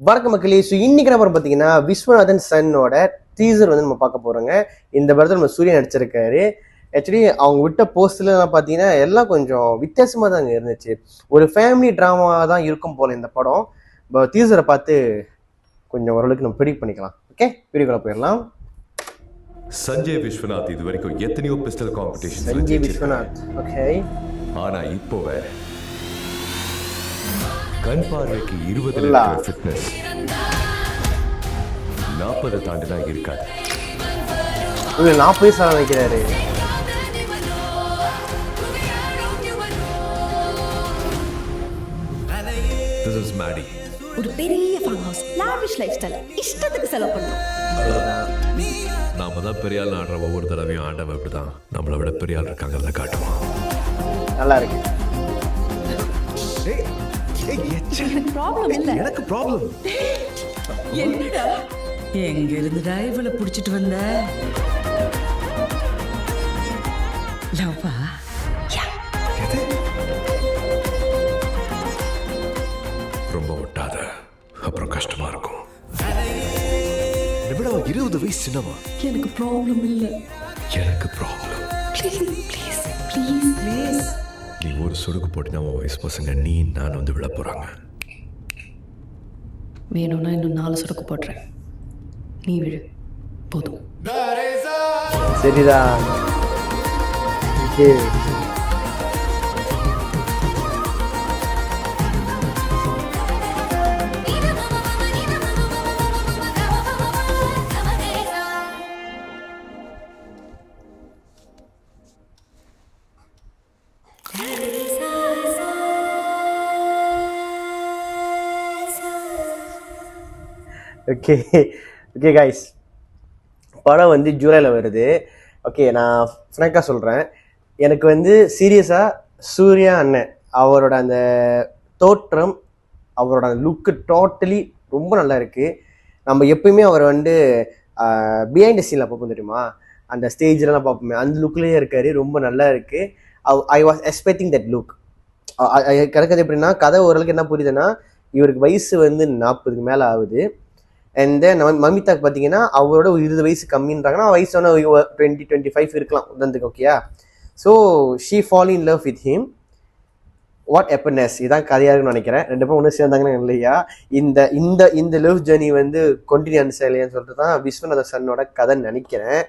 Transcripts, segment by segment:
வணக்கம் மக்களே. ஸோ இன்னைக்கு நம்ம பார்த்தீங்கன்னா விஸ்வநாதன் சன்னோட டீசர் வந்து நம்ம பார்க்க போறோங்க. இந்த படத்தில் நம்ம சூர்யா நடிச்சிருக்காரு. ஆக்சுவலி அவங்க விட்ட போஸ்ட்லாம் பார்த்தீங்கன்னா எல்லாம் கொஞ்சம் வித்தியாசமாக தாங்க இருந்துச்சு. ஒரு ஃபேமிலி ட்ராமா தான் இருக்கும் போல இந்த படம். டீசரை பார்த்து கொஞ்சம் ஓரளவுக்கு நம்ம ப்ரெடிக்ட் பண்ணிக்கலாம். ஓகே, வீடியோக்குள்ள போயிடலாம். சஞ்சய் விஸ்வநாத் இது வரைக்கும் எத்தனையோ pistol competition. Sanjay Vishwanath, okay. ஆனா இப்போ வேற கண் பார்வைக்கு 20 ஃபிட்னஸ் 40 தாண்டினா இருக்காது. 40 வயசு வைக்கிறாரு. This is Maddie. ஒரு பெரிய farm house, lavish life style, இஷ்டத்துக்கு செலவு பண்ணும். நாம தான் பெரிய ஆள் ஆடுற ஒவ்வொரு தடவையும் ஆண்டவன் இப்படிதான் நம்மளை விட பெரிய ஆள் இருக்காங்கல்ல காட்டுவான். நல்லா இருக்கு. எனக்கு ப்ராப்ளம் இல்ல. எனக்கு ப்ராப்ளம். என்னடா எங்க இருந்துடா இவளை புடிச்சிட்டு வந்த? லவ்வா? ரொம்ப ஒட்டாத, அப்புறம் கஷ்டமா இருக்கும். விட 20 வயசு சின்னமா. எனக்கு ப்ராப்ளம் இல்ல. எனக்கு problem. Please please please please. நீ ஒரு சொடுக்கு போட்டினா உன் வயசு பசங்க நீ நான் வந்து விழ போறாங்க. வேணும்னா இன்னும் 4 சொடக்கு போடுறேன், நீ விழு போதும். சரிதான். ஓகே ஓகே கைஸ், படம் வந்து ஜூலையில் வருது. ஓகே, நான் ஃப்ராங்காக சொல்கிறேன், எனக்கு வந்து சீரியஸாக சூர்யா அண்ணன் அவரோட அந்த தோற்றம், அவரோட அந்த லுக்கு டோட்டலி ரொம்ப நல்லா இருக்குது. நம்ம எப்பயுமே அவர் வந்து பிஹைண்ட் த சீனில் பார்ப்போம் தெரியுமா, அந்த ஸ்டேஜ்லாம் பார்ப்போமே, அந்த லுக்லேயே இருக்கார். ரொம்ப நல்லா இருக்குது. I was expecting that look. கிடக்கிறது எப்படின்னா, கதை ஓரளவுக்கு என்ன புரியுதுன்னா, இவருக்கு வயசு வந்து 40க்கு மேலே ஆகுது. அண்ட் தென் மமிதாக்கு பார்த்தீங்கன்னா அவரோட 20 வயசு கம்மின்றாங்கன்னா, வயசு 20-25 இருக்கலாம் உதந்துக்கு. ஓகேயா? So she fall in love with him. What happens, இதான் கதையாக இருக்குன்னு நினைக்கிறேன். 2 பேரும் ஒன்று சேர்ந்தாங்கன்னு இல்லையா, இந்த இந்த இந்த லவ் ஜேர்னி வந்து கொண்டினியூ இல்லையான்னு சொல்லிட்டு தான் விஸ்வநாத சன்னோட கதைன்னு நினைக்கிறேன்.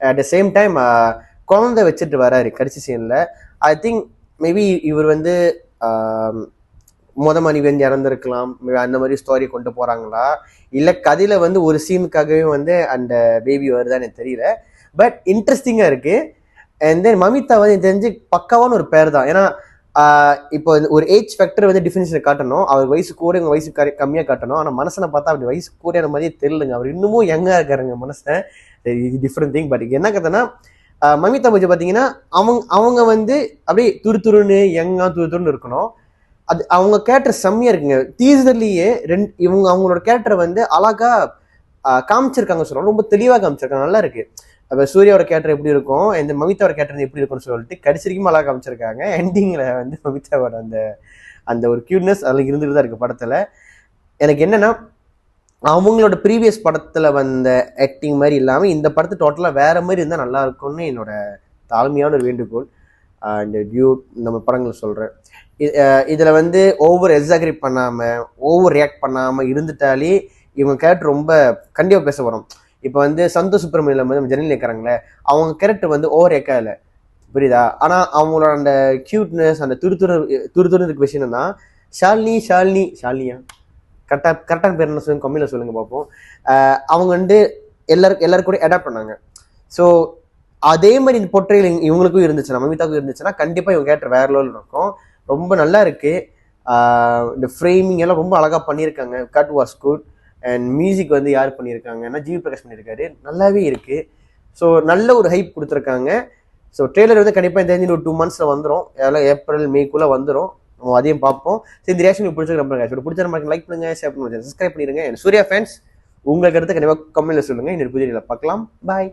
அட் த சேம் டைம் குழந்தை வச்சுட்டு வராரு கடைசி சீனில். ஐ திங்க் மேபி இவர் வந்து மனைவி வந்து இறந்துருக்கலாம், அந்த மாதிரி ஸ்டோரி கொண்டு போகிறாங்களா, இல்லை கதையில் வந்து ஒரு சீனுக்காகவே வந்து அந்த பேபி வருதான்னு எனக்கு தெரியல. பட் இன்ட்ரெஸ்டிங்காக இருக்குது. அண்ட் தென் மமிதா வந்து எனக்கு தெரிஞ்சு பக்காவான ஒரு பேர் தான். ஏன்னா இப்போ ஒரு ஏஜ் ஃபேக்டர் வந்து டிஃபரன்ஸில் காட்டணும், அவர் வயசு கூட இவங்க வயசு கம்மியாக காட்டணும். ஆனால் மனசனை பார்த்தா அப்படி வயசு கூட மாதிரியே தெரியலங்க, அவர் இன்னமும் யங்காக இருக்காருங்க மனசன். இது டிஃப்ரெண்ட் திங். பட் என்ன கதைன்னா, மமிதா பற்றி பார்த்தீங்கன்னா அவங்க வந்து அப்படியே துருத்துருன்னு யங்காக துருத்துருன்னு இருக்கணும். அது அவங்க கேரக்டர் செம்மையா இருக்குங்க. டீசர்லயே அவங்களோட கேரக்டரை வந்து அழகா காமிச்சிருக்காங்க சொல்லுவாங்க, ரொம்ப தெளிவாக காமிச்சிருக்காங்க, நல்லா இருக்கு. அப்போ சூர்யாவோட கேரக்டர் எப்படி இருக்கும், இந்த மமிதாவோட கேரக்டர் எப்படி இருக்கும்னு சொல்லிட்டு கடைசி வரைக்கும் அழகா காமிச்சிருக்காங்க. எண்டிங்ல வந்து மமிதாவோட அந்த அந்த ஒரு கியூட்னஸ் அதில் இருந்துட்டு தான் இருக்கு படத்துல. எனக்கு என்னன்னா, அவங்களோட ப்ரீவியஸ் படத்துல வந்த ஆக்டிங் மாதிரி இல்லாமல் இந்த படத்தை டோட்டலாக வேற மாதிரி இருந்தால் நல்லா இருக்கும்னு என்னோட தாழ்மையான ஒரு வேண்டுகோள். இந்த டியூட் நம்ம படங்களை சொல்கிறேன். இதில் வந்து ஓவர் எக்ஸாகரேட் பண்ணாமல் ஓவர் ரியாக்ட் பண்ணாமல் இருந்துட்டாலே இவங்க கேரக்டர் ரொம்ப கண்டிப்பாக பேச வரும். இப்போ வந்து சந்தோஷ் சுப்ரமணியம் வந்து நம்ம ஜெனரல் இருக்கிறாங்களே, அவங்க கேரக்டர் வந்து ஓவர் ரியாக்டா இல்லை, புரியுதா? ஆனால் அவங்களோட அந்த கியூட்னஸ், அந்த துருத்துரு இருக்க விஷயம் தான். ஷாலினியா கரெக்டான பேர் என்ன சொல்லுங்க, கம்மியில் சொல்லுங்க பார்ப்போம். அவங்க வந்து எல்லாரும் கூட அடாப்ட் பண்ணாங்க. ஸோ அதே மாதிரி இந்த பொற்றையில் இவங்களுக்கும் இருந்துச்சுன்னா, மமிதாவுக்கும் இருந்துச்சுன்னா கண்டிப்பாக இவங்க கேரக்டர் வேற லெவலில் இருக்கும். ரொம்ப நல்லா இருக்கு. இந்த ஃப்ரேமிங் எல்லாம் ரொம்ப அழகாக பண்ணியிருக்காங்க. Cut was good. And music வந்து யார் பண்ணியிருக்காங்கன்னா ஜிவி பிரகாஷ் பண்ணியிருக்காரு, நல்லாவே இருக்கு. ஸோ நல்ல ஒரு ஹைப் கொடுத்துருக்காங்க. ஸோ ட்ரெய்லர் வந்து கண்டிப்பாக இந்த ஒரு 2 months வந்துடும், அதெல்லாம் ஏப்ரல் மேக்குள்ளே வந்துடும். நம்ம அதையும் பார்ப்போம். சரி, இந்த ரியாக்ஷன் பிடிச்சிருக்க ரொம்ப பிடிச்ச மாதிரி லைக் பண்ணுங்க, ஷேர் பண்ணுங்க, சப்ஸ்கிரைப் பண்ணிடுங்க. சூர்யா ஃபேன்ஸ், உங்களுக்கு அடுத்து கண்டிப்பாக கமெண்ட்ல சொல்லுங்க. இன்னொரு புதிய பார்க்கலாம். பாய்.